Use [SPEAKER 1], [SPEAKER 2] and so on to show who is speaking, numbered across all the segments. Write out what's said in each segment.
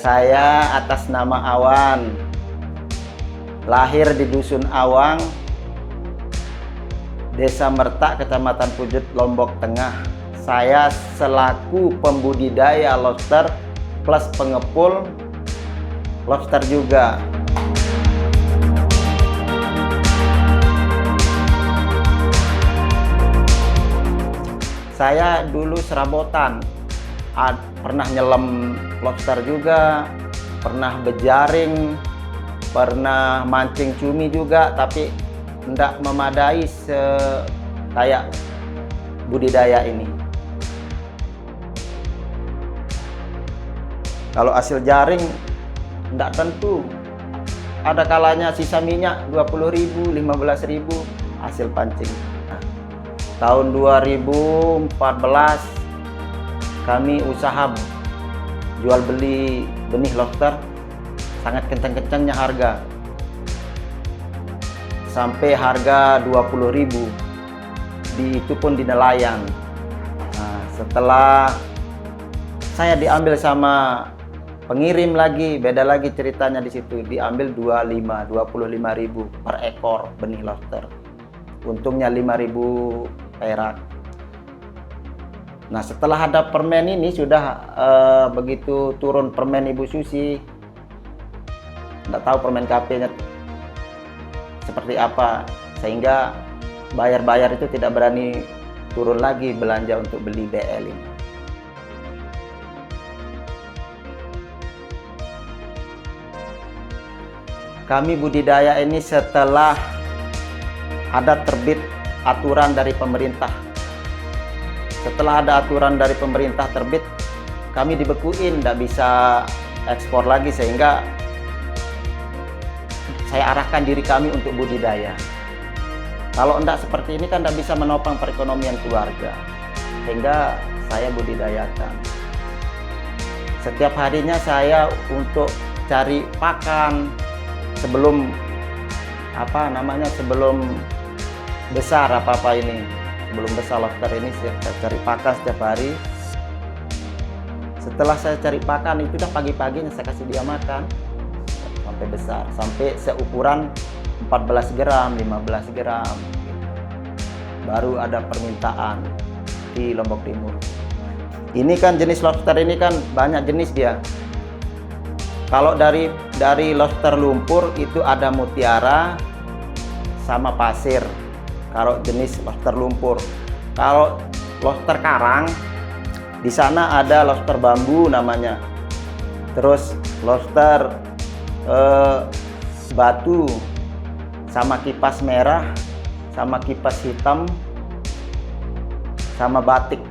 [SPEAKER 1] Saya atas nama Awan, lahir di Dusun Awang, Desa Mertak, Kecamatan Pujut, Lombok Tengah. Saya selaku pembudidaya lobster plus pengepul lobster juga. Saya dulu serabotan, pernah nyelam lobster juga, pernah bejaring, pernah mancing cumi juga, tapi tidak memadai kayak budidaya ini. Kalau hasil jaring tidak tentu, ada kalanya sisa minyak 20.000, 15.000 hasil pancing. Tahun 2014 kami usaha jual beli benih lobster, sangat kencang-kencangnya harga, sampai harga 20.000, itu pun di nelayan. Nah, setelah saya diambil sama pengirim lagi, beda lagi ceritanya di situ, diambil 25.000 per ekor benih lobster. Untungnya 5.000 perak. Nah, setelah ada permen ini sudah begitu turun permen Ibu Susi, nggak tahu permen KP-nya seperti apa, sehingga bayar-bayar itu tidak berani turun lagi belanja untuk beli BL ini. Kami budidaya ini setelah ada terbit aturan dari pemerintah. Setelah ada aturan dari pemerintah terbit, kami dibekuin, tidak bisa ekspor lagi, sehingga saya arahkan diri kami untuk budidaya. Kalau tidak seperti ini kan tidak bisa menopang perekonomian keluarga, sehingga saya budidayakan. Setiap harinya saya untuk cari pakan sebelum sebelum besar sebelum besar lobster ini saya cari pakan setiap hari. Setelah saya cari pakan itu udah pagi-paginya saya kasih dia makan sampai besar, sampai seukuran 14 gram, 15 gram. Baru ada permintaan di Lombok Timur. Ini kan jenis lobster ini kan banyak jenis dia. Kalau dari lobster lumpur itu ada mutiara sama pasir. Kalau jenis lobster lumpur. Kalau lobster karang, di sana ada lobster bambu namanya. Terus lobster batu sama kipas merah, sama kipas hitam, sama batik.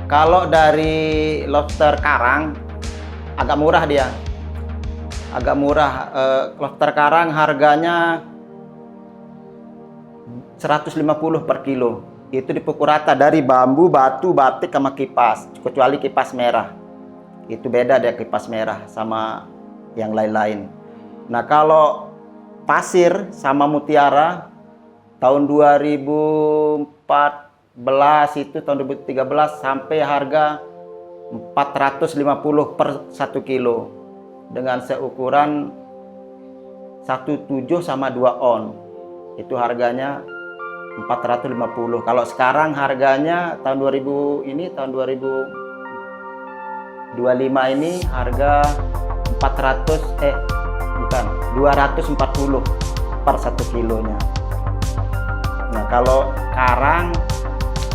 [SPEAKER 1] Kalau dari lobster karang agak murah dia. Agak murah. Lobster karang harganya 150 per kilo. Itu dipukul rata dari bambu, batu, batik sama kipas, kecuali kipas merah. Itu beda dia kipas merah sama yang lain-lain. Nah, kalau pasir sama mutiara tahun 2014 itu tahun 2013 sampai harga 450 per 1 kilo dengan seukuran 1,7 sama 2 on. Itu harganya 450. Kalau sekarang harganya tahun 2025 ini harga 240 per 1 kilonya. Nah, kalau karang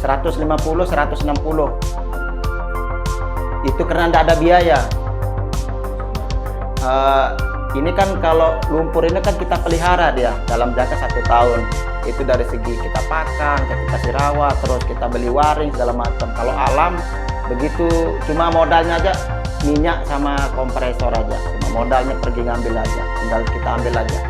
[SPEAKER 1] 150, 160. Itu karena tidak ada biaya. Ini kan kalau lumpur ini kan kita pelihara dia dalam jangka 1 tahun. Itu dari segi kita pakan, kita kasih rawat, terus kita beli waring segala macam. Kalau alam begitu cuma modalnya aja minyak sama kompresor aja. Cuma modalnya pergi ngambil aja, tinggal kita ambil aja.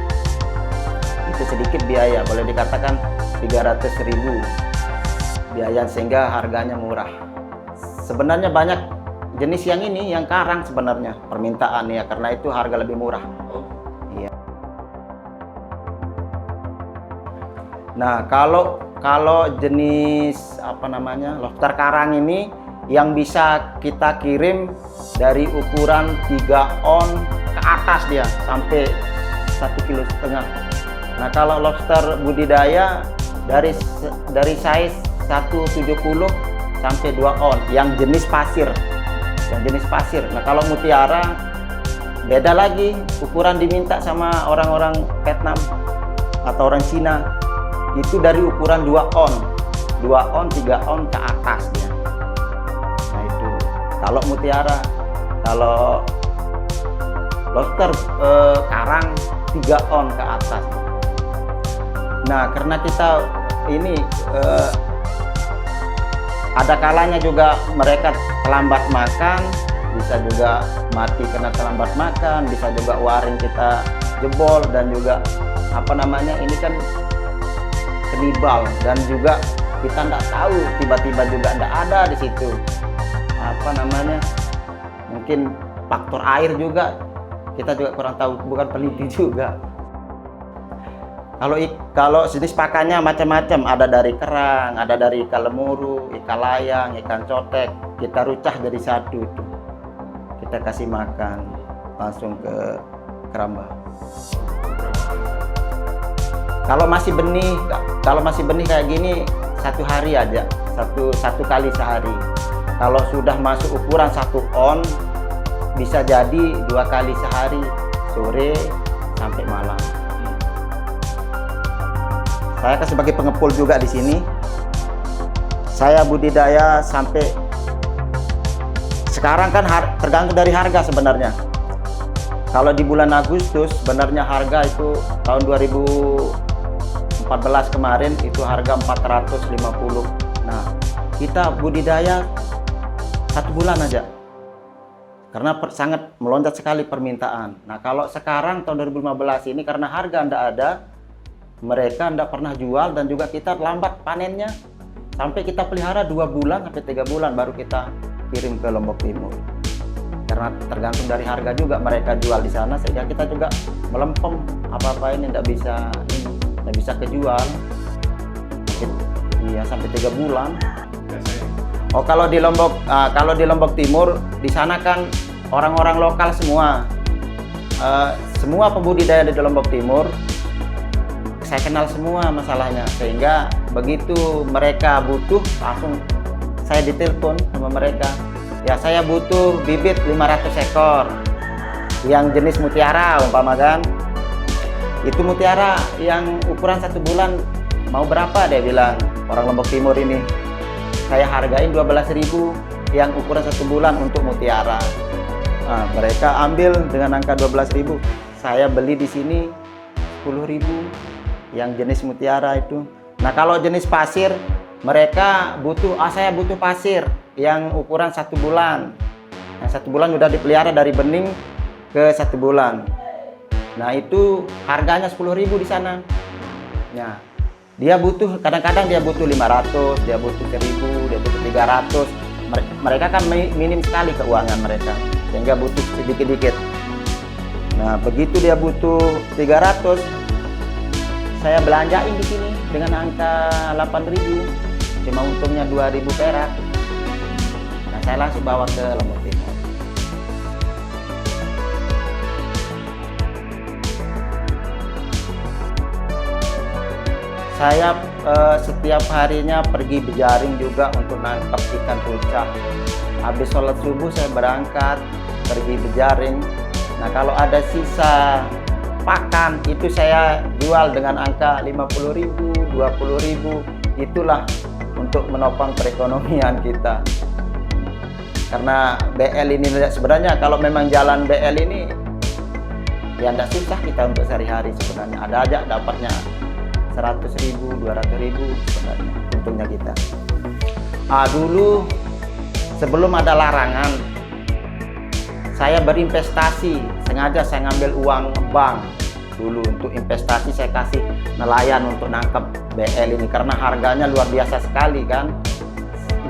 [SPEAKER 1] Itu sedikit biaya, boleh dikatakan 300.000 biaya, sehingga harganya murah. Sebenarnya banyak jenis yang ini, yang karang sebenarnya permintaan ya, karena itu harga lebih murah. Iya. Nah, kalau kalau jenis apa namanya lobster karang ini yang bisa kita kirim dari ukuran 3 on ke atas dia sampai 1,5 kg. Nah kalau lobster budidaya dari size 170 sampai 2 on yang jenis pasir, Nah kalau mutiara beda lagi, ukuran diminta sama orang-orang Vietnam atau orang Cina itu dari ukuran 2 on, 3 on ke atas dia. Nah itu kalau mutiara. Kalau lobster karang 3 on ke atas. Nah karena kita ini ada kalanya juga mereka terlambat makan, bisa juga mati karena terlambat makan, bisa juga waring kita jebol, dan juga apa namanya ini kan kanibal, dan juga kita nggak tahu tiba-tiba juga nggak ada di situ apa namanya, mungkin faktor air juga kita juga kurang tahu, bukan peneliti juga. Kalau jenis pakannya macam-macam, ada dari kerang, ada dari ikan lemuru, ikan layang, ikan cotek, kita rucah jadi satu itu. Kita kasih makan langsung ke keramba. Kalau masih benih kayak gini 1 hari aja, satu kali sehari. Kalau sudah masuk ukuran 1 on, bisa jadi 2 kali sehari, sore sampai malam. Saya kan sebagai pengepul juga di sini. Saya budidaya sampai sekarang kan tergantung dari harga sebenarnya. Kalau di bulan Agustus sebenarnya harga itu tahun 2014 kemarin itu harga 450. Nah, kita budidaya 1 bulan aja. Karena sangat melonjak sekali permintaan. Nah, kalau sekarang tahun 2015 ini karena harga tidak ada, mereka tidak pernah jual, dan juga kita lambat panennya sampai kita pelihara 2 bulan sampai 3 bulan baru kita kirim ke Lombok Timur. Karena tergantung dari harga juga mereka jual di sana, sehingga kita juga melempem apa-apa ini tidak bisa kejual. Iya, sampai 3 bulan. Oh, kalau di Lombok Timur di sana kan orang-orang lokal semua. Semua pembudidaya di Lombok Timur saya kenal semua masalahnya, sehingga begitu mereka butuh langsung saya ditelepon sama mereka. Ya saya butuh bibit 500 ekor yang jenis mutiara umpama kan. Itu mutiara yang ukuran 1 bulan mau berapa, dia bilang, orang Lombok Timur ini. Saya hargain 12.000 yang ukuran 1 bulan untuk mutiara. Nah, mereka ambil dengan angka 12.000. Saya beli di sini 10.000 yang jenis mutiara itu. Nah kalau jenis pasir mereka butuh, saya butuh pasir yang ukuran 1 bulan. Nah 1 bulan sudah dipelihara dari bening ke 1 bulan. Nah itu harganya 10.000 di sana. Nah dia butuh, kadang-kadang dia butuh 500, dia butuh 1.000, dia butuh 300. Mereka kan minim sekali keuangan mereka, sehingga butuh sedikit-sedikit. Nah begitu dia butuh 300, saya belanjain di sini dengan angka 8.000, cuma untungnya 2.000 perak. Nah, saya langsung bawa ke Lombok Timur. Saya setiap harinya pergi berjaring juga untuk nangkap ikan rucah. Habis sholat subuh saya berangkat pergi berjaring. Nah, kalau ada sisa pakan itu saya jual dengan angka 50.000, 20.000. Itulah untuk menopang perekonomian kita. Karena BL ini sebenarnya kalau memang jalan BL ini ya tidak susah kita untuk sehari-hari sebenarnya. Ada aja dapatnya 100.000, 200.000 sebenarnya untungnya kita. Dulu sebelum ada larangan saya berinvestasi, sengaja saya ngambil uang bank dulu untuk investasi. Saya kasih nelayan untuk nangkap BL ini karena harganya luar biasa sekali kan.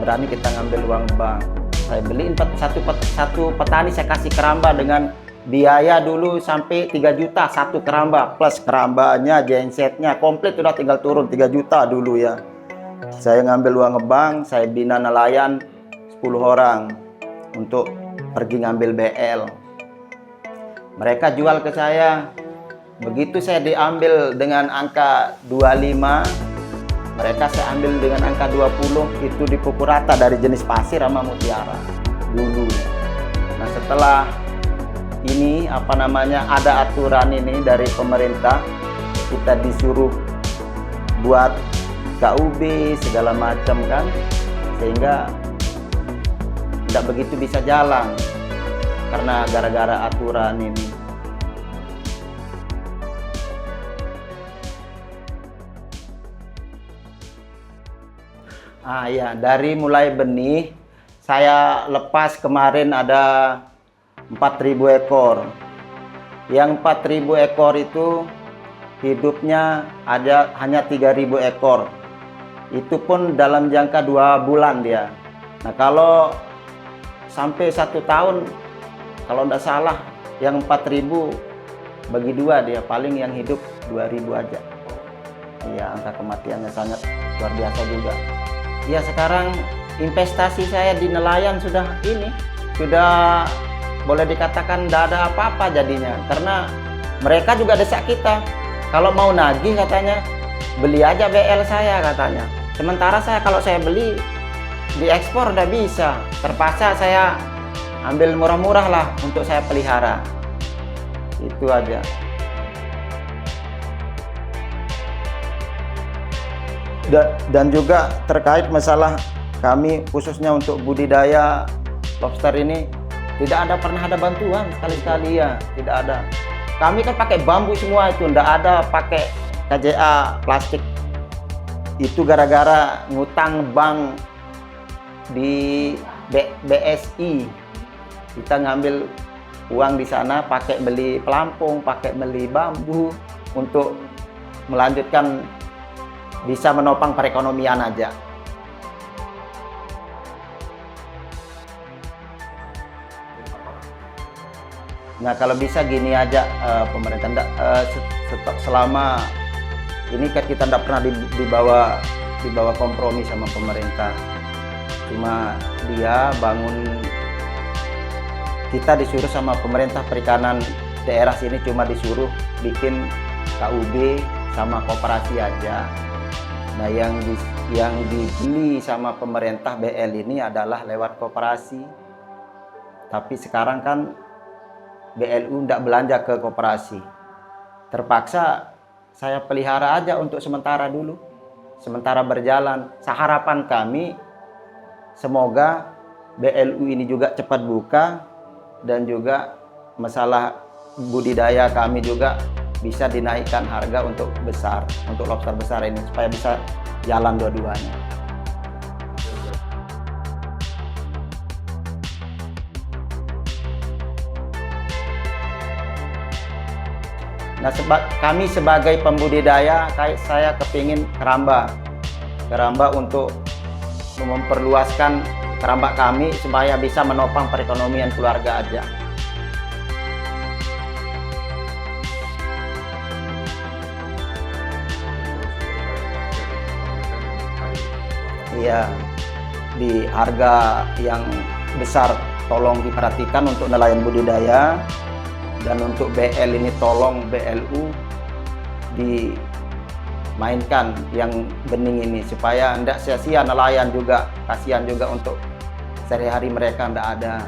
[SPEAKER 1] Berani kita ngambil uang bank. Saya beliin satu petani, saya kasih keramba dengan biaya dulu sampai 3 juta 1 keramba, plus kerambanya, gensetnya komplit, udah tinggal turun 3 juta dulu ya. Saya ngambil uang ngebank, saya bina nelayan 10 orang untuk pergi ngambil BL. Mereka jual ke saya. Begitu saya diambil dengan angka 25, mereka saya ambil dengan angka 20, itu dipukul rata dari jenis pasir sama mutiara dulu. Nah, setelah ini ada aturan ini dari pemerintah, kita disuruh buat KUB segala macam kan, sehingga tidak begitu bisa jalan karena gara-gara aturan ini. Ya, dari mulai benih saya lepas kemarin ada 4.000 ekor. Yang 4.000 ekor itu hidupnya hanya 3.000 ekor. Itu pun dalam jangka 2 bulan dia. Nah, kalau sampai 1 tahun, kalau tidak salah, yang 4.000 bagi 2 dia, paling yang hidup 2.000 aja. Iya, angka kematiannya sangat luar biasa juga. Ya, sekarang investasi saya di nelayan sudah boleh dikatakan tidak ada apa-apa jadinya, karena mereka juga desak kita. Kalau mau nagih katanya, beli aja BL saya katanya. Sementara kalau saya beli, diekspor udah bisa. Terpaksa saya ambil murah-murah lah untuk saya pelihara. Itu aja. Dan juga terkait masalah kami khususnya untuk budidaya lobster ini, tidak pernah ada bantuan sekali-sekali ya, tidak ada. Kami kan pakai bambu semua itu, tidak ada pakai KJA plastik. Itu gara-gara ngutang bank di BSI. Kita ngambil uang di sana pakai beli pelampung, pakai beli bambu untuk melanjutkan bisa menopang perekonomian aja. Nah, kalau bisa gini aja, pemerintah selama ini kan kita tidak pernah dibawa kompromi sama pemerintah. Cuma dia kita disuruh sama pemerintah perikanan daerah sini cuma disuruh bikin KUB sama koperasi aja. Nah, yang dibeli sama pemerintah BL ini adalah lewat koperasi. Tapi sekarang kan BLU tidak belanja ke koperasi. Terpaksa saya pelihara aja untuk sementara dulu. Sementara berjalan. Harapan kami semoga BLU ini juga cepat buka, dan juga masalah budidaya kami juga bisa dinaikkan harga untuk lobster besar ini, supaya bisa jalan dua-duanya. Nah, kami sebagai pembudidaya, saya kepingin keramba untuk memperluaskan keramba kami supaya bisa menopang perekonomian keluarga aja. Iya, di harga yang besar tolong diperhatikan untuk nelayan budidaya, dan untuk BL ini tolong BLU dimainkan yang bening ini supaya tidak sia-sia nelayan juga, kasihan juga untuk sehari-hari mereka tidak ada.